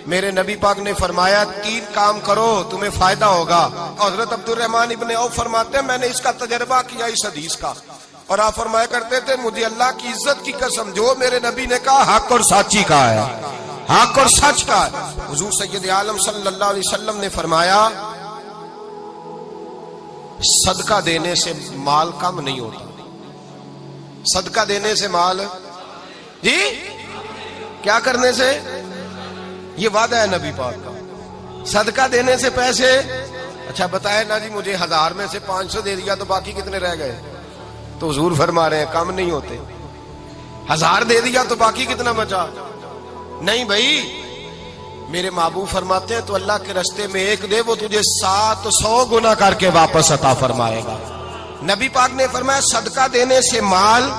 میرے نبی پاک نے فرمایا 3 کام کرو تمہیں فائدہ ہوگا. حضرت عبد الرحمن ابن عوف فرماتے ہیں میں نے اس کا تجربہ کیا اس حدیث کا, اور آپ فرمایا کرتے تھے مجھے اللہ کی عزت کی قسم جو میرے نبی نے کہا حق اور سچی کا ہے, حق اور سچ کا ہے. حضور سید عالم صلی اللہ علیہ وسلم نے فرمایا صدقہ دینے سے مال کم نہیں ہوتا. صدقہ دینے سے مال جی کیا کرنے سے, یہ وعدہ ہے نبی پاک کا. صدقہ دینے سے پیسے, اچھا بتائے نا جی مجھے 1000 میں سے 500 دے دیا تو باقی کتنے رہ گئے؟ تو حضور فرما رہے ہیں کم نہیں ہوتے. 1000 دے دیا تو باقی کتنا بچا؟ نہیں بھائی, میرے محبوب فرماتے ہیں تو اللہ کے رستے میں 1 دے وہ تجھے 700 گنا کر کے واپس عطا فرمائے گا. نبی پاک نے فرمایا صدقہ دینے سے مال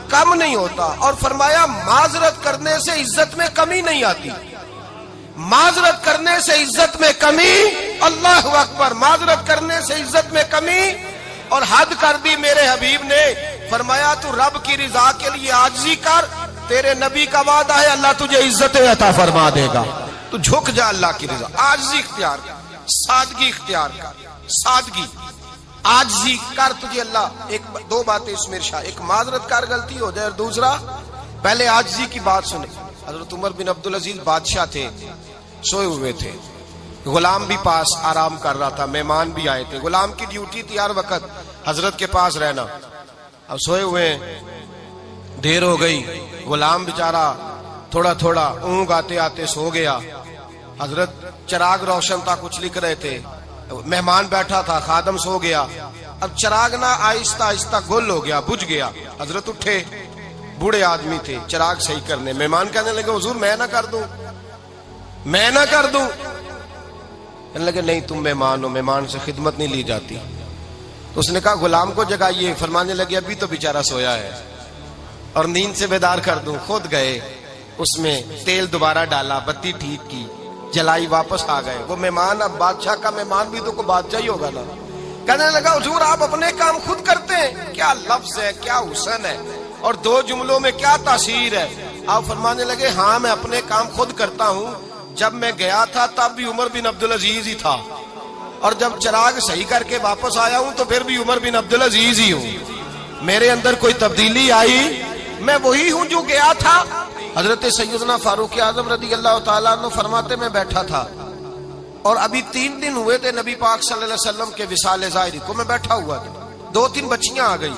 کم نہیں ہوتا, اور فرمایا معذرت کرنے سے عزت میں کمی نہیں آتی. معذرت کرنے سے عزت میں کمی, اللہ اکبر, معذرت کرنے سے عزت میں کمی. اور حد کر دی میرے حبیب نے, فرمایا تو رب کی رضا کے لیے عاجزی کر, تیرے نبی کا وعدہ ہے اللہ تجھے عزت عطا فرما دے گا. تو جھک جا اللہ کی رضا, عاجزی اختیار کر, سادگی اختیار کر, سادگی عاجزی کر, تجھے اللہ 2 باتیں اس میں ارشاد, ایک معذرت کر غلطی ہو جائے, اور دوسرا پہلے عاجزی کی بات سنے. حضرت عمر بن عبدالعزیز بادشاہ تھے, سوئے ہوئے تھے, غلام بھی پاس آرام کر رہا تھا, مہمان بھی آئے تھے. غلام کی ڈیوٹی تھی ہر وقت حضرت کے پاس رہنا. اب سوئے ہوئے دیر ہو گئی, غلام بیچارہ تھوڑا تھوڑا اونگ آتے آتے سو گیا. حضرت چراغ روشن تھا, کچھ لکھ رہے تھے, مہمان بیٹھا تھا, خادم سو گیا. اب چراغ نہ آہستہ آہستہ گل ہو گیا, بجھ گیا. حضرت اٹھے, بوڑھے آدمی تھے, چراغ صحیح کرنے. مہمان کہنے لگے حضور میں نہ کر دوں, میں نہ کر دوں. کہنے لگے نہیں تم مہمان ہو, مہمان سے خدمت نہیں لی جاتی. تو اس نے کہا غلام کو جگائیے. فرمانے لگے ابھی تو بیچارہ سویا ہے اور نیند سے بیدار کر دوں. خود گئے, اس میں تیل دوبارہ ڈالا, بتی ٹھیک کی, جلائی, واپس آ گئے. وہ مہمان, اب بادشاہ کا مہمان بھی تو کوئی بادشاہ ہی ہوگا نا. کہنے لگا حضور آپ اپنے کام خود کرتے ہیں, کیا لفظ ہے, کیا حسن ہے, اور 2 جملوں میں کیا تاثیر ہے. آپ فرمانے لگے ہاں میں اپنے کام خود کرتا ہوں. جب میں گیا تھا تب بھی عمر بن عبدالعزیز ہی تھا, اور جب چراغ صحیح کر کے واپس آیا ہوں تو پھر بھی عمر بن عبدالعزیز ہی ہوں. میرے اندر کوئی تبدیلی آئی, میں وہی ہوں جو گیا تھا. حضرت سیدنا فاروق اعظم رضی اللہ تعالیٰ عنہ فرماتے میں بیٹھا تھا, اور ابھی 3 دن ہوئے تھے نبی پاک صلی اللہ علیہ وسلم کے وصال ظاہری کو. میں بیٹھا ہوا تھا, 2-3 بچیاں آ گئی,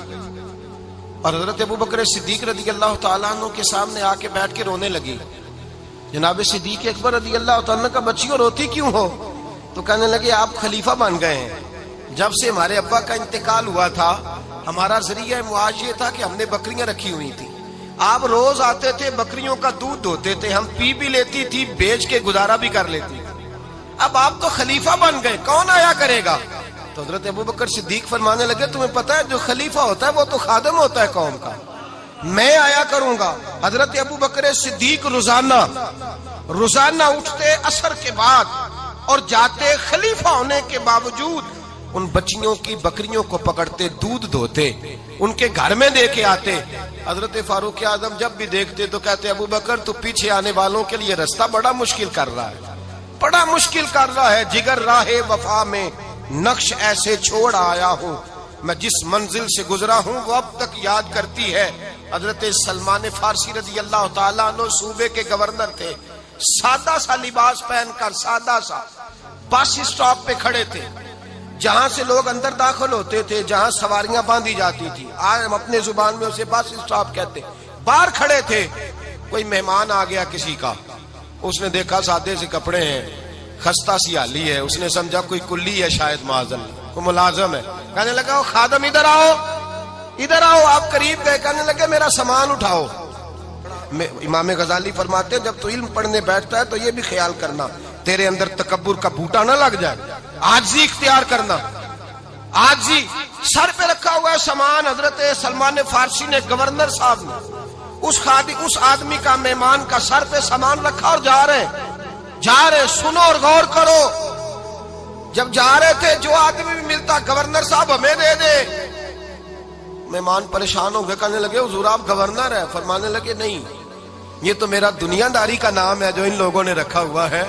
اور حضرت ابو بکر صدیق رضی اللہ تعالیٰ عنہ کے سامنے آ کے بیٹھ کے رونے لگی. جناب صدیق اکبر رضی اللہ تعالیٰ عنہ کا بچیوں روتی کیوں ہو؟ تو کہنے لگے آپ خلیفہ بن گئے ہیں. جب سے ہمارے ابا کا انتقال ہوا تھا ہمارا ذریعہ معاش یہ تھا کہ ہم نے بکریاں رکھی ہوئی تھی. آپ روز آتے تھے, بکریوں کا دودھ دھوتے تھے, ہم پی بھی لیتی تھی, بیچ کے گزارا بھی کر لیتی. اب آپ تو خلیفہ بن گئے, کون آیا کرے گا؟ تو حضرت ابو بکر صدیق فرمانے لگے تمہیں پتہ ہے جو خلیفہ ہوتا ہے وہ تو خادم ہوتا ہے قوم کا, میں آیا کروں گا. حضرت ابو بکر صدیق روزانہ اٹھتے عصر کے بعد اور جاتے, خلیفہ ہونے کے باوجود ان بچیوں کی بکریوں کو پکڑتے, دودھ دھوتے, ان کے گھر میں دے کے آتے. حضرت فاروق اعظم جب بھی دیکھتے تو کہتے ابو بکر تو پیچھے آنے والوں کے لیے رستہ بڑا مشکل کر رہا ہے, بڑا مشکل کر رہا ہے. جگر راہ وفا میں نقش ایسے چھوڑ آیا ہوں, میں جس منزل سے گزرا ہوں وہ اب تک یاد کرتی ہے. حضرت سلمان فارسی رضی اللہ تعالیٰ عنہ صوبے کے گورنر تھے, سادہ سا لباس پہن کر, سادہ سا, بس اسٹاپ پہ کھڑے تھے, جہاں سے لوگ اندر داخل ہوتے تھے, جہاں سواریاں باندھی جاتی تھی, آج ہم اپنے زبان میں اسے بس اسٹاپ کہتے. باہر کھڑے تھے, کوئی مہمان آ گیا کسی کا, اس نے دیکھا سادے سے کپڑے ہیں, خستہ سی حالی ہے, اس نے سمجھا کوئی کلی ہے شاید, معاذاللہ کوئی ملازم ہے. کہنے لگا خادم ادھر آؤ, ادھر آؤ. آپ قریب گئے, کہنے لگے میرا سامان اٹھاؤ. امام غزالی فرماتے ہیں جب تو علم پڑھنے بیٹھتا ہے تو یہ بھی خیال کرنا تیرے اندر تکبر کا بوٹا نہ لگ جائے, عاجزی اختیار کرنا. عاجزی, سر پہ رکھا ہوا ہے سامان. حضرت سلمان فارسی نے, گورنر صاحب نے, اس آدمی کا, مہمان کا سر پہ سامان رکھا اور جا رہے. سنو اور غور کرو. جب جا رہے تھے جو آدمی بھی ملتا گورنر صاحب ہمیں دے دے. مہمان پریشان ہو گئے, کہنے لگے حضور آپ گورنر ہیں؟ فرمانے لگے نہیں, یہ تو میرا دنیا داری کا نام ہے جو ان لوگوں نے رکھا ہوا ہے،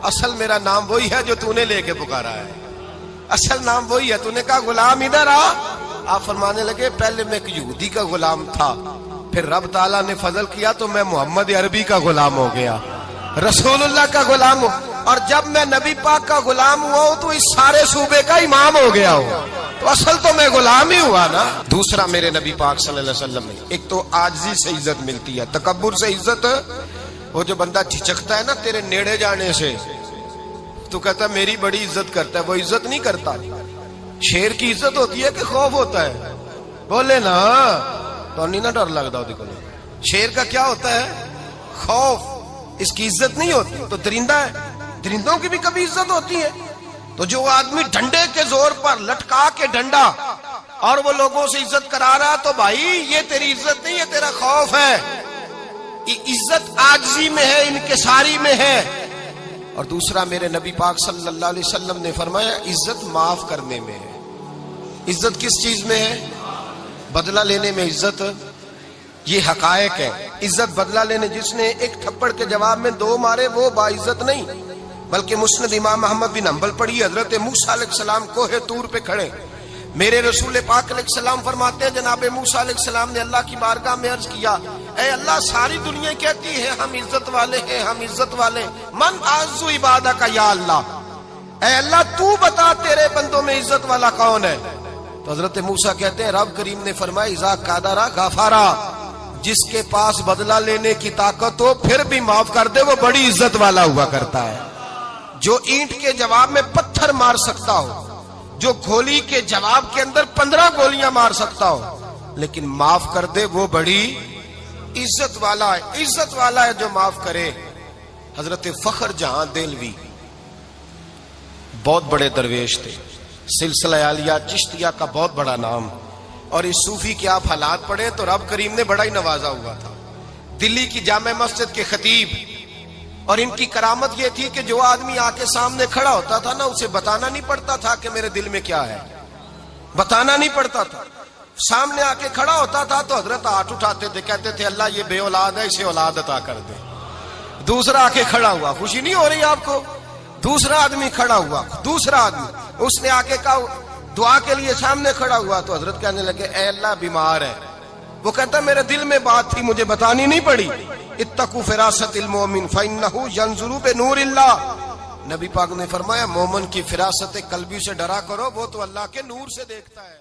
اصل میرا نام وہی ہے جو تو نے لے کے پکارا ہے، اصل نام وہی ہے۔ تو نے کہا غلام ادھر آ، آپ فرمانے لگے پہلے میں ایک یہودی کا غلام تھا، پھر رب تعالیٰ نے فضل کیا تو میں محمد عربی کا غلام ہو گیا، رسول اللہ کا غلام ہوں، اور جب میں نبی پاک کا غلام ہوا ہوں تو اس سارے صوبے کا امام ہو گیا ہوں، تو اصل تو میں غلام ہی ہوا نا۔ دوسرا میرے نبی پاک صلی اللہ علیہ وسلم نے ایک تو عاجزی سے عزت ملتی ہے، تکبر سے عزت، وہ جو بندہ جھجکتا ہے نا تیرے نیڑے جانے سے، تو کہتا ہے میری بڑی عزت کرتا ہے، وہ عزت نہیں کرتا۔ شیر کی عزت ہوتی ہے کہ خوف ہوتا ہے؟ بولے نا، تو نہیں نہ ڈر لگتا ہوتی کو۔ شیر کا کیا ہوتا ہے؟ خوف، اس کی عزت نہیں ہوتی۔ تو درندہ ہے، درندوں کی بھی کبھی عزت ہوتی ہے؟ تو جو آدمی ڈنڈے کے زور پر لٹکا کے ڈنڈا اور وہ لوگوں سے عزت کرا رہا، تو بھائی یہ تیری عزت نہیں ہے، تیرا خوف ہے۔ عزت عاجزی میں ہے، انکساری میں ہے۔ اور دوسرا میرے نبی پاک صلی اللہ علیہ وسلم نے فرمایا عزت معاف کرنے میں ہے۔ عزت کس چیز میں ہے؟ بدلہ لینے میں عزت، یہ حقائق ہے۔ عزت بدلہ لینے، جس نے ایک تھپڑ کے جواب میں 2 مارے وہ باعزت نہیں، بلکہ مسند امام احمد بن حنبل پڑھی، حضرت موسیٰ علیہ السلام کوہ طور پہ کھڑے، میرے رسول پاک علیہ السلام فرماتے ہیں جناب موسیٰ علیہ السلام نے اللہ کی بارگاہ میں عرض کیا، اے اللہ ساری دنیا کہتی ہے ہم عزت والے ہیں، ہم عزت والے، من اعز عبادک یا اللہ، اے اللہ تو بتا تیرے بندوں میں عزت والا کون ہے؟ تو حضرت موسیٰ کہتے ہیں رب کریم نے فرمایا اذا قادرا غفارا، جس کے پاس بدلہ لینے کی طاقت ہو پھر بھی معاف کر دے وہ بڑی عزت والا ہوا کرتا ہے۔ جو اینٹ کے جواب میں پتھر مار سکتا ہو، جو گولی کے جواب کے اندر 15 گولیاں مار سکتا ہو، لیکن معاف کر دے وہ بڑی عزت والا ہے۔ عزت والا ہے جو معاف کرے۔ حضرت فخر جہاں دہلوی بہت بڑے درویش تھے، سلسلہ عالیہ چشتیہ کا بہت بڑا نام، اور اس صوفی کے آپ حالات پڑھیں تو رب کریم نے بڑا ہی نوازا ہوا تھا۔ دلی کی جامع مسجد کے خطیب، اور ان کی کرامت یہ تھی کہ جو آدمی آ کے سامنے کھڑا ہوتا تھا نا اسے بتانا نہیں پڑتا تھا کہ میرے دل میں کیا ہے، بتانا نہیں پڑتا تھا۔ سامنے آ کے کھڑا ہوتا تھا تو حضرت ہاتھ اٹھاتے تھے، کہتے تھے اللہ یہ بے اولاد ہے اسے اولاد عطا کر دے۔ دوسرا آ کے کھڑا ہوا، خوشی نہیں ہو رہی آپ کو؟ دوسرا آدمی کھڑا ہوا، دوسرا آدمی، اس نے آ کے کہا دعا کے لیے سامنے کھڑا ہوا تو حضرت کہنے لگے اے اللہ بیمار ہے، وہ کہتا میرے دل میں بات تھی مجھے بتانی نہیں پڑی، اتقوا فراست المومن فإنه ينظر بنور اللہ، نبی پاک نے فرمایا مومن کی فراست قلبی سے ڈرا کرو، وہ تو اللہ کے نور سے دیکھتا ہے۔